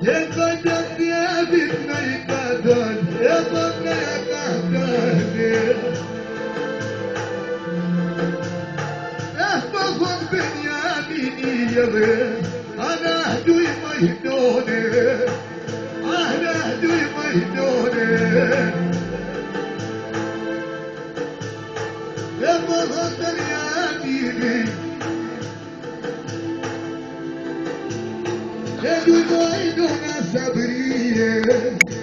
يا قدم يا بني قدم يا بني قدم احفظهم بنياميني يا بيه انا هدوي ميدوني انا هدوي ميدوني يا بغض بنياميني يا دوي ميدوني